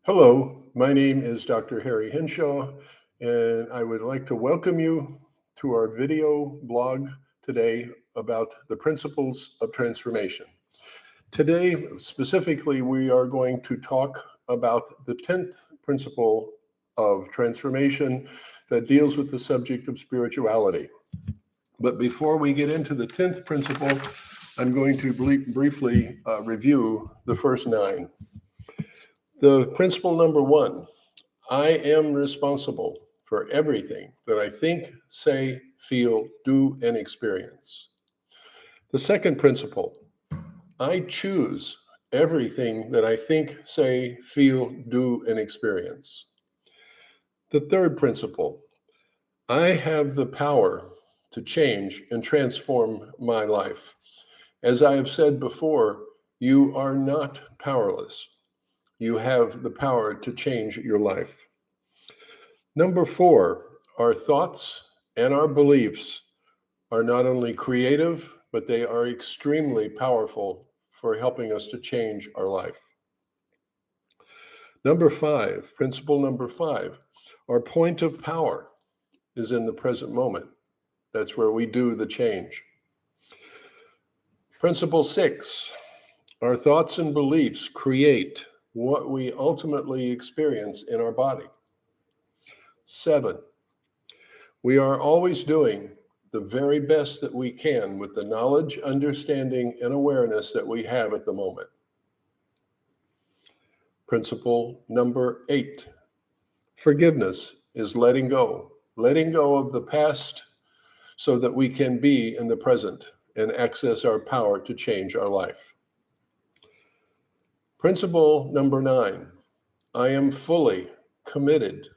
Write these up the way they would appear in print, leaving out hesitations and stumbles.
Hello, my name is Dr. Harry Henshaw, and I would like to welcome you to our video blog today about the principles of transformation. Today, specifically, we are going to talk about the 10th principle of transformation that deals with the subject of spirituality. But before we get into the 10th principle, I'm going to briefly review the first 9. The principle number 1, I am responsible for everything that I think, say, feel, do, and experience. The second principle, I choose everything that I think, say, feel, do, and experience. The third principle, I have the power to change and transform my life. As I have said before, you are not powerless. You have the power to change your life. Number 4, our thoughts and our beliefs are not only creative, but they are extremely powerful for helping us to change our life. Number 5, principle number 5, our point of power is in the present moment. That's where we do the change. Principle 6, our thoughts and beliefs create what we ultimately experience in our body. 7, we are always doing the very best that we can with the knowledge, understanding, and awareness that we have at the moment. Principle number 8, forgiveness is letting go of the past so that we can be in the present and access our power to change our life. Principle number 9, I am fully committed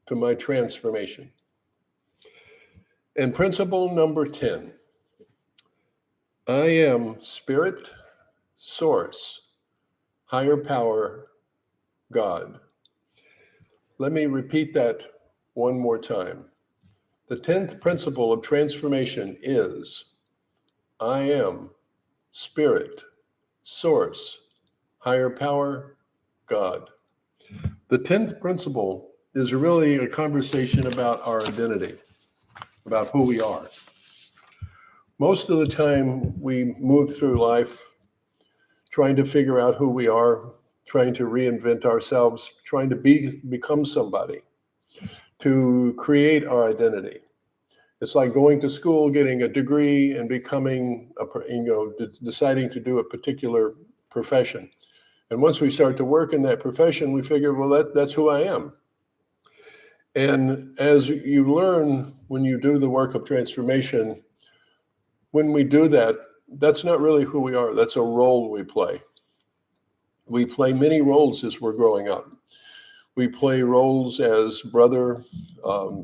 to my transformation. And principle number 10, I am spirit, source, higher power, God. Let me repeat that one more time. The 10th principle of transformation is I am spirit, source, higher power, God. The 10th principle is really a conversation about our identity, about who we are. Most of the time, we move through life trying to figure out who we are, trying to reinvent ourselves, trying to become somebody, to create our identity. It's like going to school, getting a degree, and becoming, deciding to do a particular profession. And once we start to work in that profession, we figure, well, that's who I am. And as you learn when you do the work of transformation, when we do that, that's not really who we are. That's a role we play. We play many roles as we're growing up. We play roles as brother,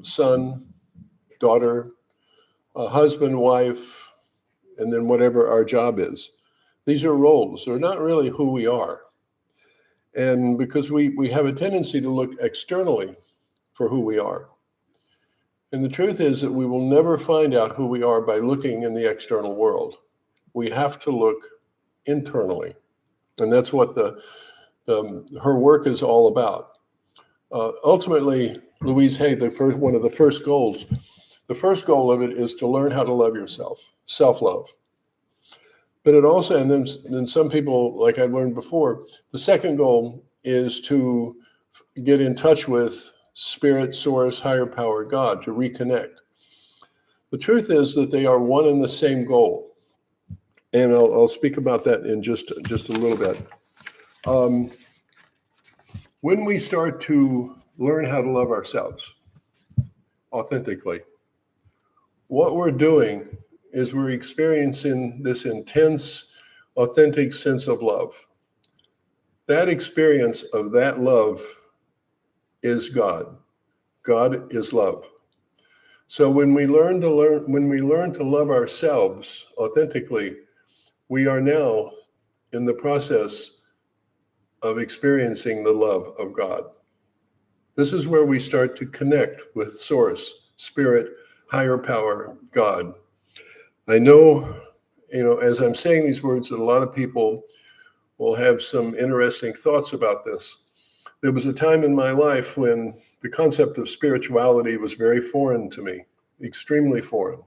son, daughter, husband, wife, and then whatever our job is. These are roles. They're not really who we are. And because we have a tendency to look externally for who we are. And the truth is that we will never find out who we are by looking in the external world. We have to look internally. And that's what her work is all about. Ultimately, Louise Hay, one of the first goals, the first goal of it is to learn how to love yourself, self-love. But it also, and then some people, like I learned before, the second goal is to get in touch with spirit, source, higher power, God, to reconnect. The truth is that they are one and the same goal. And I'll speak about that in just a little bit. When we start to learn how to love ourselves authentically, what we're doing is we're experiencing this intense, authentic sense of love. That experience of that love is God. God is love. So when we learn to love ourselves authentically, we are now in the process of experiencing the love of God. This is where we start to connect with Source, Spirit, higher power, God. I know, as I'm saying these words, that a lot of people will have some interesting thoughts about this. there was a time in my life when the concept of spirituality was very foreign to me, extremely foreign.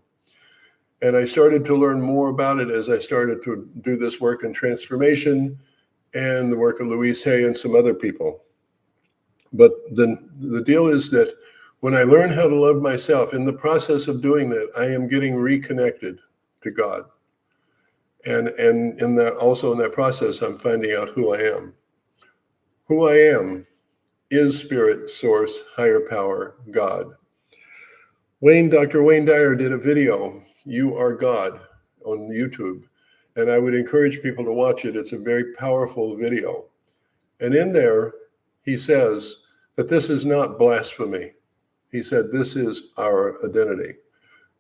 And I started to learn more about it as I started to do this work in transformation and the work of Louise Hay and some other people. But then the deal is that when I learn how to love myself, in the process of doing that, I am getting reconnected to God. And in that, also in that process, I'm finding out who I am. Who I am is spirit, source, higher power, God. Dr. Wayne Dyer did a video, You Are God, on YouTube. And I would encourage people to watch it. It's a very powerful video. And in there, he says that this is not blasphemy. He said, this is our identity.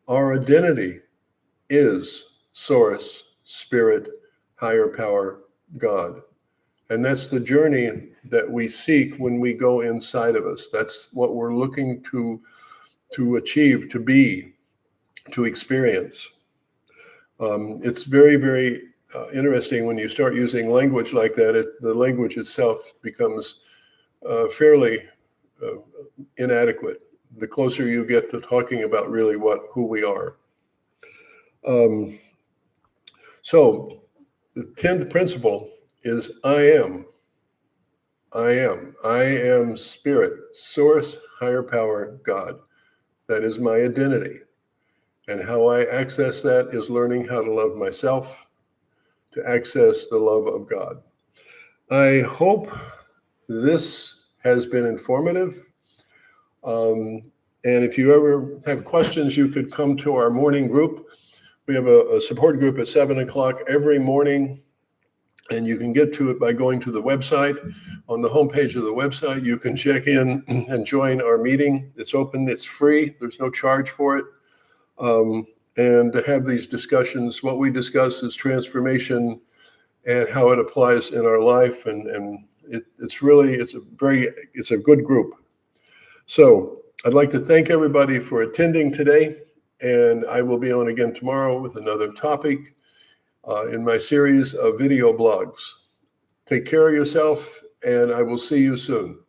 Our identity is source, spirit, higher power, God. And that's the journey that we seek when we go inside of us. That's what we're looking to achieve, to be, to experience. It's very, very interesting when you start using language like that. The language itself becomes fairly inadequate the closer you get to talking about really who we are. So the 10th principle is I am. I am. I am spirit, source, higher power, God. That is my identity. And how I access that is learning how to love myself, to access the love of God. I hope this has been informative. And if you ever have questions, you could come to our morning group. We have a support group at 7 o'clock every morning, and you can get to it by going to the website. On the homepage of the website, you can check in and join our meeting. It's open, it's free, there's no charge for it. And to have these discussions, what we discuss is transformation and how it applies in our life. And it's a good group. So I'd like to thank everybody for attending today. And I will be on again tomorrow with another topic in my series of video blogs. Take care of yourself, and I will see you soon.